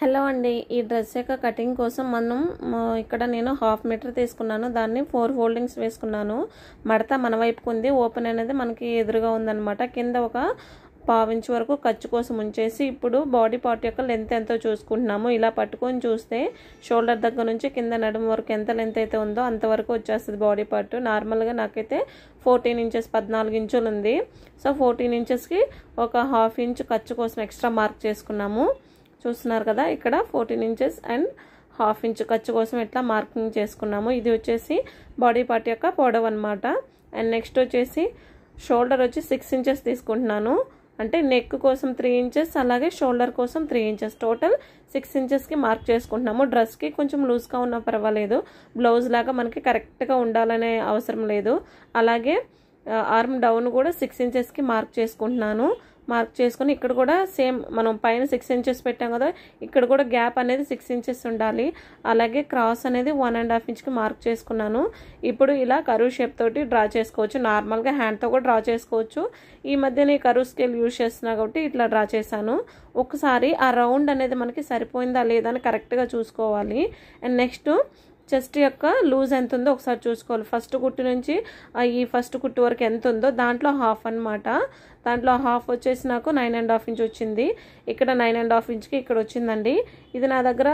Hello అండి, ఈ dress యొక్క కటింగ్ కోసం ఇక్కడ నేను హాఫ్ మీటర్ తీసుకున్నాను. దాన్ని 4 ఫోల్డింగ్స్ వేసుకున్నాను. మడత మన వైపుకు ఉంది, ఓపెన్ అనేది మనకి ఎదురుగా ఉందన్నమాట. కింద ఒక 1/2 ఇంచ్ వరకు ఖర్చు కోసం ఉంచేసి ఇప్పుడు బాడీ పార్ట్ యొక్క లెంత్ ఎంతో చూసుకుంటున్నాము. ఇలా పట్టుకొని చూస్తే షోల్డర్ దగ్గర నుంచి కింద నడుము వరకు ఎంత లెంత్ అయితే ఉందో అంతవరకు వచ్చేస్తుంది బాడీ పార్ట్. నార్మల్గా నాకైతే 14 ఇంచెస్ 14 ఇంచులు ఉంది. సో 14 ఇంచెస్కి ఒక 1/2 ఇంచ్ ఖర్చు కోసం ఎక్స్ట్రా మార్క్ చేసుకున్నాము. చూస్తున్నారు కదా, ఇక్కడ 14 ఇంచెస్ అండ్ 1/2 ఇంచ్ ఖర్చు కోసం ఇట్లా మార్కింగ్ చేసుకున్నాము. ఇది వచ్చేసి బాడీ పార్ట్ యొక్క పొడవు అనమాట. అండ్ నెక్స్ట్ వచ్చేసి షోల్డర్ వచ్చి 6 ఇంచెస్ తీసుకుంటున్నాను. అంటే నెక్ కోసం 3 ఇంచెస్, అలాగే షోల్డర్ కోసం 3 ఇంచెస్, టోటల్ 6 ఇంచెస్కి మార్క్ చేసుకుంటున్నాము. డ్రెస్కి కొంచెం లూజ్గా ఉన్నా పర్వాలేదు, బ్లౌజ్ లాగా మనకి కరెక్ట్గా ఉండాలనే అవసరం లేదు. అలాగే ఆర్మ్ డౌన్ కూడా 6 ఇంచెస్కి మార్క్ చేసుకుంటున్నాను. మార్క్ చేసుకుని ఇక్కడ కూడా సేమ్ మనం పైన 6 ఇంచెస్ పెట్టాం కదా, ఇక్కడ కూడా గ్యాప్ అనేది 6 ఇంచెస్ ఉండాలి. అలాగే క్రాస్ అనేది 1.5 ఇంచ్కి మార్క్ చేసుకున్నాను. ఇప్పుడు ఇలా కరువు షేప్ తోటి డ్రా చేసుకోవచ్చు. నార్మల్గా హ్యాండ్తో కూడా డ్రా చేసుకోవచ్చు. ఈ మధ్య నేను కరువు స్కేల్ యూజ్ చేస్తున్నా కాబట్టి ఇట్లా డ్రా చేశాను. ఒకసారి ఆ రౌండ్ అనేది మనకి సరిపోయిందా లేదా అని కరెక్ట్గా చూసుకోవాలి. అండ్ నెక్స్ట్ చెస్ట్ యొక్క లూజ్ ఎంత ఉందో ఒకసారి చూసుకోవాలి. ఫస్ట్ కుట్టు నుంచి ఈ ఫస్ట్ కుట్టు వరకు ఎంత ఉందో దాంట్లో హాఫ్ అనమాట. దాంట్లో హాఫ్ వచ్చేసి నాకు 9.5 ఇంచ్ వచ్చింది. ఇక్కడ 9.5 ఇంచ్కి ఇక్కడ వచ్చిందండి. ఇది నా దగ్గర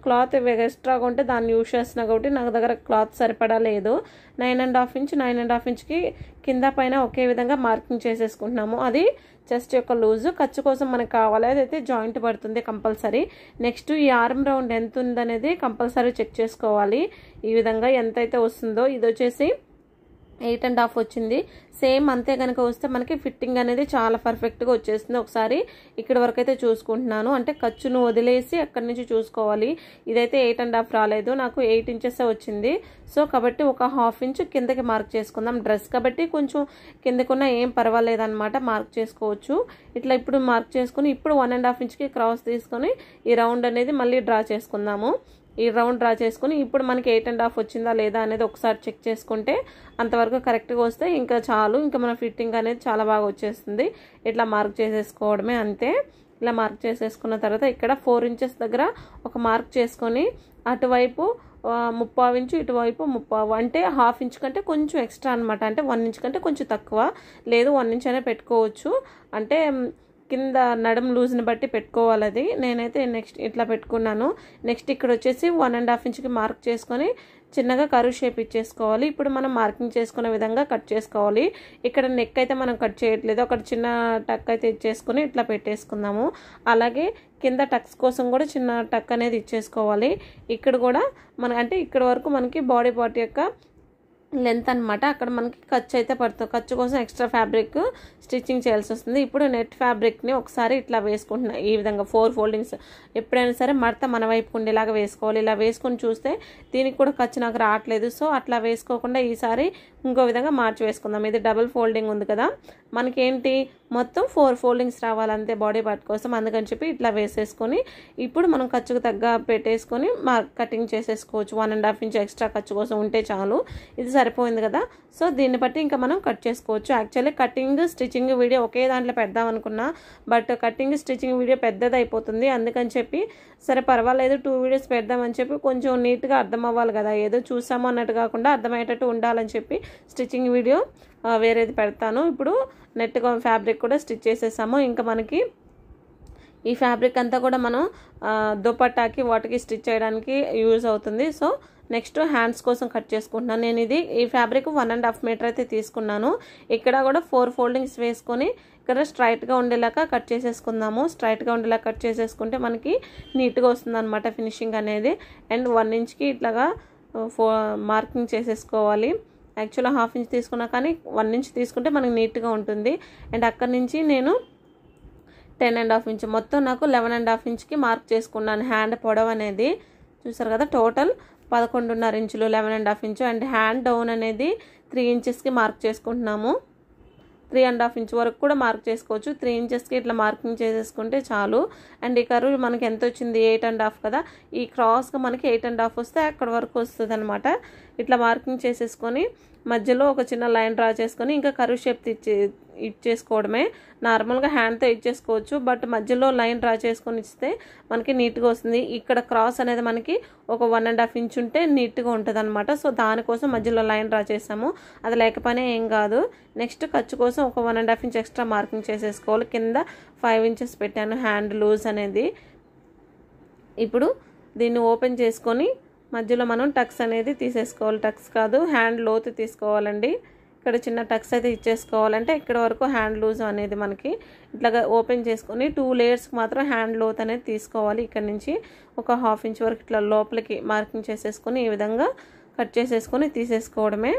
క్లాత్ ఎక్స్ట్రాగా ఉంటే దాన్ని యూజ్ చేస్తున్నా కాబట్టి నా దగ్గర క్లాత్ సరిపడా లేదు. 9.5 ఇంచ్కి కింద పైన ఒకే విధంగా మార్కింగ్ చేసేసుకుంటున్నాము. అది చెస్ట్ యొక్క లూజు. ఖర్చు కోసం మనకు కావాలి, అదైతే జాయింట్ పడుతుంది కంపల్సరీ. నెక్స్ట్ ఈ ఆర్మ్ రౌండ్ ఎంత ఉందనేది కంపల్సరీ చెక్ చేసుకోవాలి. ఈ విధంగా ఎంతైతే వస్తుందో ఇది వచ్చేసి 8.5 వచ్చింది. సేమ్ అంతే కనుక వస్తే మనకి ఫిట్టింగ్ అనేది చాలా పర్ఫెక్ట్గా వచ్చేస్తుంది. ఒకసారి ఇక్కడ వరకు అయితే చూసుకుంటున్నాను, అంటే ఖర్చును వదిలేసి అక్కడి నుంచి చూసుకోవాలి. ఇదైతే 8.5 రాలేదు, నాకు 8 ఇంచెస్ వచ్చింది. సో కాబట్టి ఒక 1/2 ఇంచ్ కిందకి మార్క్ చేసుకుందాం. డ్రెస్ కాబట్టి కొంచెం కిందకున్న ఏం పర్వాలేదు అనమాట, మార్క్ చేసుకోవచ్చు. ఇట్లా ఇప్పుడు మార్క్ చేసుకుని ఇప్పుడు 1.5 ఇంచ్కి క్రాస్ తీసుకొని ఈ రౌండ్ అనేది మళ్ళీ డ్రా చేసుకుందాము. ఈ రౌండ్ డ్రా చేసుకుని ఇప్పుడు మనకి 8.5 వచ్చిందా లేదా అనేది ఒకసారి చెక్ చేసుకుంటే అంతవరకు కరెక్ట్గా వస్తే ఇంకా చాలు. ఇంకా మన ఫిట్టింగ్ అనేది చాలా బాగా వచ్చేస్తుంది. ఇట్లా మార్క్ చేసేసుకోవడమే, అంతే. ఇలా మార్క్ చేసేసుకున్న తర్వాత ఇక్కడ 4 ఇంచెస్ దగ్గర ఒక మార్క్ చేసుకొని అటువైపు 3/4 ఇంచు, ఇటువైపు 3/4, అంటే 1/2 ఇంచ్ కంటే కొంచెం ఎక్స్ట్రా అనమాట. అంటే 1 ఇంచ్ కంటే కొంచెం తక్కువ, లేదు 1 ఇంచ్ అనే పెట్టుకోవచ్చు. అంటే కింద నడుం లూజ్ని బట్టి పెట్టుకోవాలి. అది నేనైతే నెక్స్ట్ ఇట్లా పెట్టుకున్నాను. నెక్స్ట్ ఇక్కడ వచ్చేసి 1.5 ఇంచ్కి మార్క్ చేసుకొని చిన్నగా కరువు షేప్ ఇచ్చేసుకోవాలి. ఇప్పుడు మనం మార్కింగ్ చేసుకునే విధంగా కట్ చేసుకోవాలి. ఇక్కడ నెక్ అయితే మనం కట్ చేయట్లేదు, అక్కడ చిన్న టక్ అయితే ఇచ్చేసుకొని ఇట్లా పెట్టేసుకుందాము. అలాగే కింద టక్స్ కోసం కూడా చిన్న టక్ అనేది ఇచ్చేసుకోవాలి. ఇక్కడ కూడా అంటే ఇక్కడ వరకు మనకి బాడీ పార్ట్ యొక్క లెంత్ అనమాట. అక్కడ మనకి ఖర్చు అయితే పడుతుంది. ఖర్చు కోసం ఎక్స్ట్రా ఫ్యాబ్రిక్ స్టిచ్చింగ్ చేయాల్సి వస్తుంది. ఇప్పుడు నెట్ ఫ్యాబ్రిక్ని ఒకసారి ఇట్లా వేసుకుంటున్నా. ఈ విధంగా 4 ఫోల్డింగ్స్ ఎప్పుడైనా సరే మడత మన వైపు ఉండేలాగా వేసుకోవాలి. ఇలా వేసుకొని చూస్తే దీనికి కూడా ఖర్చు నాకు రావట్లేదు. సో అట్లా వేసుకోకుండా ఈసారి ఇంకో విధంగా మార్చి వేసుకుందాం. ఇది డబుల్ ఫోల్డింగ్ ఉంది కదా, మనకేంటి మొత్తం 4 ఫోల్డింగ్స్ రావాలంతే బాడీ పార్ట్ కోసం. అందుకని చెప్పి ఇట్లా వేసేసుకొని ఇప్పుడు మనం ఖర్చుకు తగ్గ పెట్టేసుకొని కటింగ్ చేసేసుకోవచ్చు. 1.5 ఇంచ్ ఎక్స్ట్రా ఖర్చు కోసం ఉంటే చాలు. ఇది సరిపోయింది కదా. సో దీన్ని బట్టి ఇంకా మనం కట్ చేసుకోవచ్చు. యాక్చువల్లీ కటింగ్ స్టిచ్చింగ్ వీడియో ఒకే దాంట్లో పెడదాం అనుకున్నా, బట్ కటింగ్ స్టిచ్చింగ్ వీడియో పెద్దది అయిపోతుంది. అందుకని చెప్పి సరే పర్వాలేదు 2 వీడియోస్ పెడదామని చెప్పి కొంచెం నీట్గా అర్థం అవ్వాలి కదా, ఏదో చూసాము అన్నట్టు కాకుండా అర్థమయ్యేటట్టు ఉండాలని చెప్పి స్టిచ్చింగ్ వీడియో వేరేది పెడతాను. ఇప్పుడు నెట్ ఫ్యాబ్రిక్ కూడా స్టిచ్ చేసేసాము. ఇంకా మనకి ఈ ఫ్యాబ్రిక్ అంతా కూడా మనం దుపట్టాకి వాటికి స్టిచ్ చేయడానికి యూజ్ అవుతుంది. సో నెక్స్ట్ హ్యాండ్స్ కోసం కట్ చేసుకుంటున్నాను. నేను ఈ ఫ్యాబ్రిక్ 1.5 మీటర్ అయితే తీసుకున్నాను. ఇక్కడ కూడా 4 ఫోల్డింగ్స్ వేసుకొని ఇక్కడ స్ట్రైట్గా ఉండేలాగా కట్ చేసేసుకుందాము. స్ట్రైట్గా ఉండేలా కట్ చేసేసుకుంటే మనకి నీట్గా వస్తుంది అనమాట ఫినిషింగ్ అనేది. అండ్ 1 ఇంచ్కి ఇట్లాగా మార్కింగ్ చేసేసుకోవాలి. యాక్చువల్గా 1/2 ఇంచ్ తీసుకున్నా కానీ 1 ఇంచ్ తీసుకుంటే మనకి నీట్గా ఉంటుంది. అండ్ అక్కడి నుంచి నేను 10.5 ఇంచ్, మొత్తం నాకు 11.5 ఇంచ్కి మార్క్ చేసుకున్నాను హ్యాండ్ పొడవు అనేది. చూసారు కదా, టోటల్ 11.5 ఇంచులు, 11.5 ఇంచు. అండ్ హ్యాండ్ డౌన్ అనేది 3 ఇంచెస్కి మార్క్ చేసుకుంటున్నాము. 3.5 ఇంచ్ వరకు కూడా మార్క్ చేసుకోవచ్చు. 3 ఇంచెస్కి ఇట్లా మార్కింగ్ చేసేసుకుంటే చాలు. అండ్ ఈ కరువు మనకి ఎంత వచ్చింది, 8.5 కదా. ఈ క్రాస్గా మనకి 8.5 వస్తే అక్కడ వరకు వస్తుంది అనమాట. ఇట్లా మార్కింగ్ చేసేసుకొని మధ్యలో ఒక చిన్న లైన్ డ్రా చేసుకొని ఇంకా కర్వ్ షేప్ ఇచ్చేసుకోవడమే. నార్మల్గా హ్యాండ్తో ఇచ్చేసుకోవచ్చు, బట్ మధ్యలో లైన్ డ్రా చేసుకొని ఇస్తే మనకి నీట్గా వస్తుంది. ఇక్కడ క్రాస్ అనేది మనకి ఒక 1.5 ఇంచ్ ఉంటే నీట్గా ఉంటుంది అనమాట. సో దానికోసం మధ్యలో లైన్ డ్రా చేసాము, అది లేకపోయినా ఏం కాదు. నెక్స్ట్ ఖర్చు కోసం ఒక 1.5 ఇంచ్ ఎక్స్ట్రా మార్కింగ్ చేసేసుకోవాలి. కింద 5 ఇంచెస్ పెట్టాను హ్యాండ్ లూజ్ అనేది. ఇప్పుడు దీన్ని ఓపెన్ చేసుకొని మధ్యలో మనం టక్స్ అనేది తీసేసుకోవాలి. టక్స్ కాదు, హ్యాండ్ లోతు తీసుకోవాలండి. ఇక్కడ చిన్న టక్స్ అయితే ఇచ్చేసుకోవాలంటే ఇక్కడ వరకు హ్యాండ్ లూజ్ అనేది మనకి ఇట్లాగా ఓపెన్ చేసుకొని 2 లేయర్స్కి మాత్రం హ్యాండ్ లోత్ అనేది తీసుకోవాలి. ఇక్కడ నుంచి ఒక 1/2 ఇంచ్ వరకు ఇట్లా లోపలికి మార్కింగ్ చేసేసుకొని ఈ విధంగా కట్ చేసేసుకొని తీసేసుకోవడమే.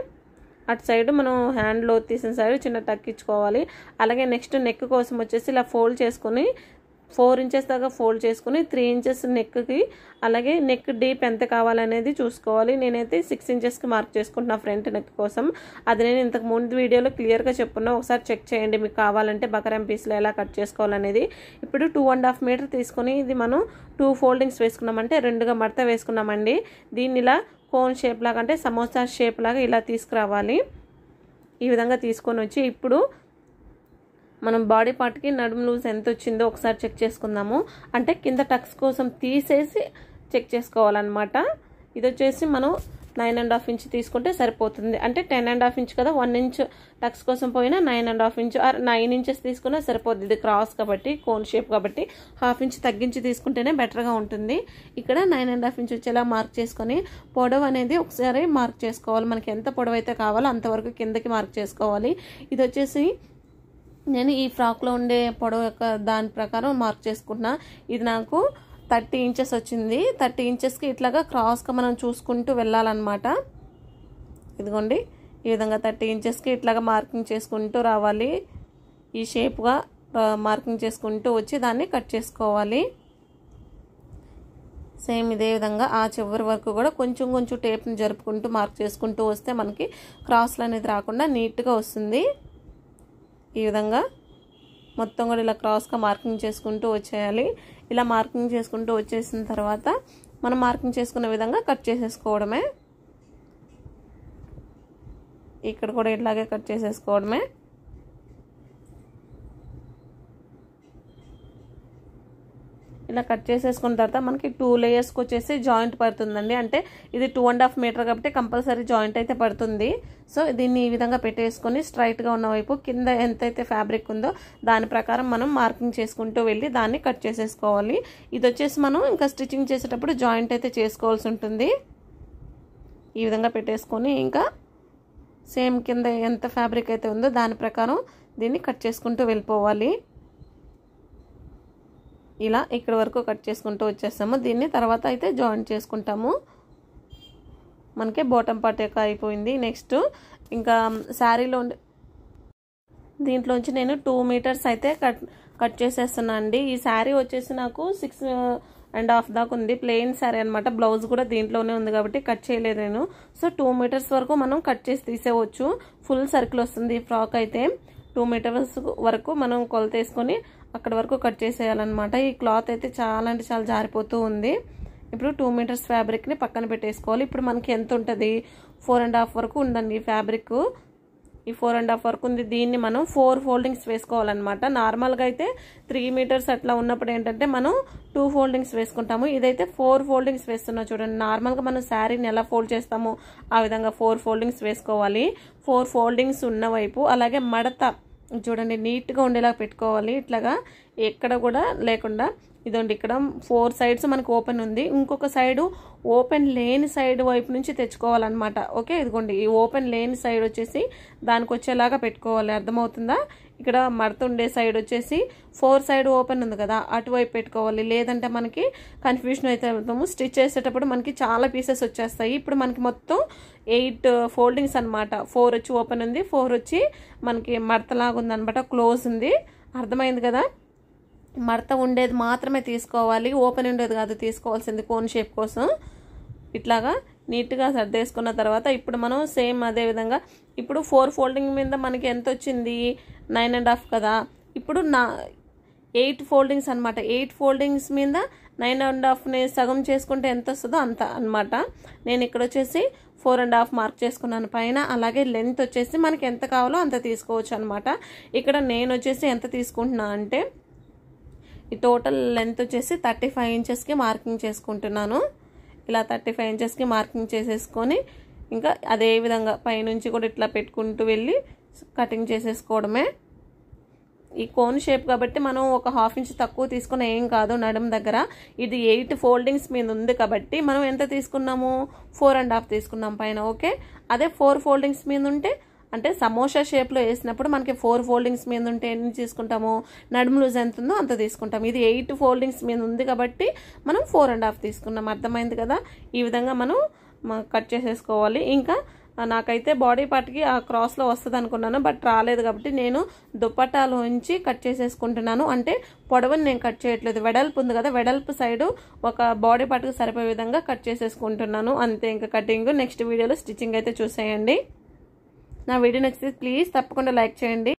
అటు సైడ్ మనం హ్యాండ్ లోత్ తీసిన సైడ్ చిన్న టక్ ఇచ్చుకోవాలి. అలాగే నెక్స్ట్ నెక్ కోసం వచ్చేసి ఇలా ఫోల్డ్ చేసుకొని 4 ఇంచెస్ దాకా ఫోల్డ్ చేసుకుని 3 ఇంచెస్ నెక్కి, అలాగే నెక్ డీప్ ఎంత కావాలనేది చూసుకోవాలి. నేనైతే 6 ఇంచెస్కి మార్క్ చేసుకుంటున్నా ఫ్రంట్ నెక్ కోసం. అది నేను ఇంతకు ముందు వీడియోలో క్లియర్గా చెప్పున్నా, ఒకసారి చెక్ చేయండి మీకు కావాలంటే బకరం పీస్లో ఎలా కట్ చేసుకోవాలనేది. ఇప్పుడు 2.5 మీటర్ తీసుకొని ఇది మనం 2 ఫోల్డింగ్స్ వేసుకున్నామంటే 2గా మడత వేసుకున్నామండి. దీన్ని ఇలా కోన్ షేప్ లాగా అంటే సమోసా షేప్ లాగా ఇలా తీసుకురావాలి. ఈ విధంగా తీసుకొని వచ్చి ఇప్పుడు మనం బాడీ పార్ట్కి నడుము లూజ్ ఎంత వచ్చిందో ఒకసారి చెక్ చేసుకుందాము. అంటే కింద టక్స్ కోసం తీసేసి చెక్ చేసుకోవాలన్నమాట. ఇది వచ్చేసి మనం 9.5 ఇంచ్ తీసుకుంటే సరిపోతుంది. అంటే 10.5 ఇంచ్ కదా, 1 ఇంచ్ టక్స్ కోసం పోయినా 9.5 ఇంచ్ ఆర్ 9 ఇంచెస్ తీసుకున్నా సరిపోతుంది. ఇది క్రాస్ కాబట్టి, కోన్ షేప్ కాబట్టి 1/2 ఇంచ్ తగ్గించి తీసుకుంటేనే బెటర్గా ఉంటుంది. ఇక్కడ 9.5 ఇంచ్ వచ్చేలా మార్క్ చేసుకొని పొడవు అనేది ఒకసారి మార్క్ చేసుకోవాలి. మనకి ఎంత పొడవు అయితే కావాలో అంతవరకు కిందకి మార్క్ చేసుకోవాలి. ఇది వచ్చేసి నేను ఈ ఫ్రాక్లో ఉండే పొడవు యొక్క దాని ప్రకారం మార్క్ చేసుకుంటున్నా. ఇది నాకు 30 ఇంచెస్ వచ్చింది. 30 ఇంచెస్కి ఇట్లాగా క్రాస్గా మనం చూసుకుంటూ వెళ్ళాలన్నమాట. ఇదిగోండి ఈ విధంగా 30 ఇంచెస్కి ఇట్లాగా మార్కింగ్ చేసుకుంటూ రావాలి. ఈ షేప్గా మార్కింగ్ చేసుకుంటూ వచ్చి దాన్ని కట్ చేసుకోవాలి. సేమ్ ఇదే విధంగా ఆ చివరి వరకు కూడా కొంచెం కొంచెం టేప్ని జరుపుకుంటూ మార్క్ చేసుకుంటూ వస్తే మనకి క్రాస్లు అనేది రాకుండా నీట్గా వస్తుంది. ఈ విధంగా మొత్తం కూడా ఇలా క్రాస్గా మార్కింగ్ చేసుకుంటూ వచ్చేయాలి. ఇలా మార్కింగ్ చేసుకుంటూ వచ్చేసిన తర్వాత మనం మార్కింగ్ చేసుకున్న విధంగా కట్ చేసేసుకోవడమే. ఇక్కడ కూడా ఇట్లాగే కట్ చేసేసుకోవడమే. ఇలా కట్ చేసేసుకున్న తర్వాత మనకి 2 లేయర్స్కి వచ్చేసి జాయింట్ పడుతుందండి. అంటే ఇది 2.5 మీటర్ కాబట్టి కంపల్సరీ జాయింట్ అయితే పడుతుంది. సో దీన్ని ఈ విధంగా పెట్టేసుకొని స్ట్రైట్గా ఉన్న వైపు కింద ఎంతైతే ఫ్యాబ్రిక్ ఉందో దాని ప్రకారం మనం మార్కింగ్ చేసుకుంటూ వెళ్ళి దాన్ని కట్ చేసేసుకోవాలి. ఇది వచ్చేసి మనం ఇంకా స్టిచ్చింగ్ చేసేటప్పుడు జాయింట్ అయితే చేసుకోవాల్సి ఉంటుంది. ఈ విధంగా పెట్టేసుకొని ఇంకా సేమ్ కింద ఎంత ఫ్యాబ్రిక్ అయితే ఉందో దాని ప్రకారం దీన్ని కట్ చేసుకుంటూ వెళ్ళిపోవాలి. ఇలా ఇక్కడ వరకు కట్ చేసుకుంటూ వచ్చేస్తాము. దీన్ని తర్వాత అయితే జాయింట్ చేసుకుంటాము. మనకి బాటమ్ పార్ట్ యొక్క అయిపోయింది. నెక్స్ట్ ఇంకా శారీలో దీంట్లోంచి నేను 2 మీటర్స్ అయితే కట్ చేసేస్తున్నా అండి. ఈ శారీ వచ్చేసి నాకు 6.5 దాకా ఉంది. ప్లెయిన్ శారీ అనమాట. బ్లౌజ్ కూడా దీంట్లోనే ఉంది కాబట్టి కట్ చేయలేదు నేను. సో 2 మీటర్స్ వరకు మనం కట్ చేసి తీసేవచ్చు. ఫుల్ సర్కిల్ వస్తుంది ఈ ఫ్రాక్ అయితే. 2 మీటర్స్ వరకు మనం కొలత వేసుకొని అక్కడ వరకు కట్ చేసేయాలన్నమాట. ఈ క్లాత్ అయితే చాలా అంటే చాలా జారిపోతూ ఉంది. ఇప్పుడు 2 మీటర్స్ ఫ్యాబ్రిక్ని పక్కన పెట్టేసుకోవాలి. ఇప్పుడు మనకి ఎంత ఉంటుంది, 4.5 వరకు ఉందండి ఈ ఫ్యాబ్రిక్. ఈ 4.5 వరకు ఉంది. దీన్ని మనం 4 ఫోల్డింగ్స్ వేసుకోవాలన్నమాట. నార్మల్గా అయితే 3 మీటర్స్ అట్లా ఉన్నప్పుడు ఏంటంటే మనం 2 ఫోల్డింగ్స్ వేసుకుంటాము. ఇదైతే 4 ఫోల్డింగ్స్ వేస్తున్నాం చూడండి. నార్మల్గా మనం శారీని ఎలా ఫోల్డ్ చేస్తామో ఆ విధంగా 4 ఫోల్డింగ్స్ వేసుకోవాలి. 4 ఫోల్డింగ్స్ ఉన్న వైపు అలాగే మడత చూడండి నీట్గా ఉండేలా పెట్టుకోవాలి. ఇట్లాగా ఎక్కడ కూడా లేకుండా. ఇదండి ఇక్కడ 4 సైడ్స్ మనకు ఓపెన్ ఉంది. ఇంకొక సైడు ఓపెన్ లేని సైడ్ వైపు నుంచి తెచ్చుకోవాలన్నమాట. ఓకే, ఇదిగోండి ఈ ఓపెన్ లేని సైడ్ వచ్చేసి దానికి వచ్చేలాగా పెట్టుకోవాలి. అర్థమవుతుందా? ఇక్కడ మడత ఉండే సైడ్ వచ్చేసి 4 సైడ్ ఓపెన్ ఉంది కదా, అటువైపు పెట్టుకోవాలి. లేదంటే మనకి కన్ఫ్యూజన్ అయితే అవుతాము. స్టిచ్ చేసేటప్పుడు మనకి చాలా పీసెస్ వచ్చేస్తాయి. ఇప్పుడు మనకి మొత్తం 8 ఫోల్డింగ్స్ అనమాట. 4 వచ్చి ఓపెన్ ఉంది, 4 వచ్చి మనకి మడతలాగా ఉంది అనమాట, క్లోజ్ ఉంది. అర్థమైంది కదా? మడత ఉండేది మాత్రమే తీసుకోవాలి, ఓపెన్ ఉండేది కాదు తీసుకోవాల్సింది కోన్ షేప్ కోసం. ఇట్లాగా నీట్గా సర్దేసుకున్న తర్వాత ఇప్పుడు మనం సేమ్ అదే విధంగా ఇప్పుడు 4 ఫోల్డింగ్ మీద మనకి ఎంత వచ్చింది, 9.5 కదా. ఇప్పుడు 8 ఫోల్డింగ్స్ అనమాట. 8 ఫోల్డింగ్స్ మీద 9.5ని సగం చేసుకుంటే ఎంత వస్తుందో అంత అనమాట. నేను ఇక్కడ వచ్చేసి 4.5 మార్క్ చేసుకున్నాను పైన. అలాగే లెంత్ వచ్చేసి మనకి ఎంత కావాలో అంత తీసుకోవచ్చు అనమాట. ఇక్కడ నేను వచ్చేసి ఎంత తీసుకుంటున్నా అంటే ఈ టోటల్ లెంత్ వచ్చేసి 35 ఇంచెస్కి మార్కింగ్ చేసుకుంటున్నాను. ఇలా 35 ఇంచెస్కి మార్కింగ్ చేసేసుకొని ఇంకా అదే విధంగా పైనుంచి కూడా ఇట్లా పెట్టుకుంటూ వెళ్ళి కటింగ్ చేసేసుకోవడమే. ఈ కోన్ షేప్ కాబట్టి మనం ఒక 1/2 ఇంచ్ తక్కువ తీసుకున్న ఏం కాదు నడుం దగ్గర. ఇది 8 ఫోల్డింగ్స్ మీద ఉంది కాబట్టి మనం ఎంత తీసుకున్నాము 4.5 తీసుకున్నాం పైన. ఓకే, అదే 4 ఫోల్డింగ్స్ మీద ఉంటే అంటే సమోసా షేప్లో వేసినప్పుడు మనకి 4 ఫోల్డింగ్స్ మీద ఉంటే ఎన్ని తీసుకుంటాము, నడుము లూజ్ ఎంత ఉందో అంత తీసుకుంటాం. ఇది 8 ఫోల్డింగ్స్ మీద ఉంది కాబట్టి మనం 4.5 తీసుకున్నాం. అర్థమైంది కదా. ఈ విధంగా మనం కట్ చేసేసుకోవాలి. ఇంకా నాకైతే బాడీ పార్ట్కి ఆ క్రాస్లో వస్తుంది అనుకున్నాను, బట్ రాలేదు కాబట్టి నేను దుపట్టాలోంచి కట్ చేసేసుకుంటున్నాను. అంటే పొడవుని నేను కట్ చేయట్లేదు, వెడల్పు ఉంది కదా, వెడల్పు సైడు ఒక బాడీ పార్ట్కి సరిపోయే విధంగా కట్ చేసేసుకుంటున్నాను. అంతే, ఇంకా కటింగ్. నెక్స్ట్ వీడియోలో స్టిచ్చింగ్ అయితే చూసేయండి. నా వీడియో నచ్చితే ప్లీజ్ తప్పకుండా లైక్ చేయండి.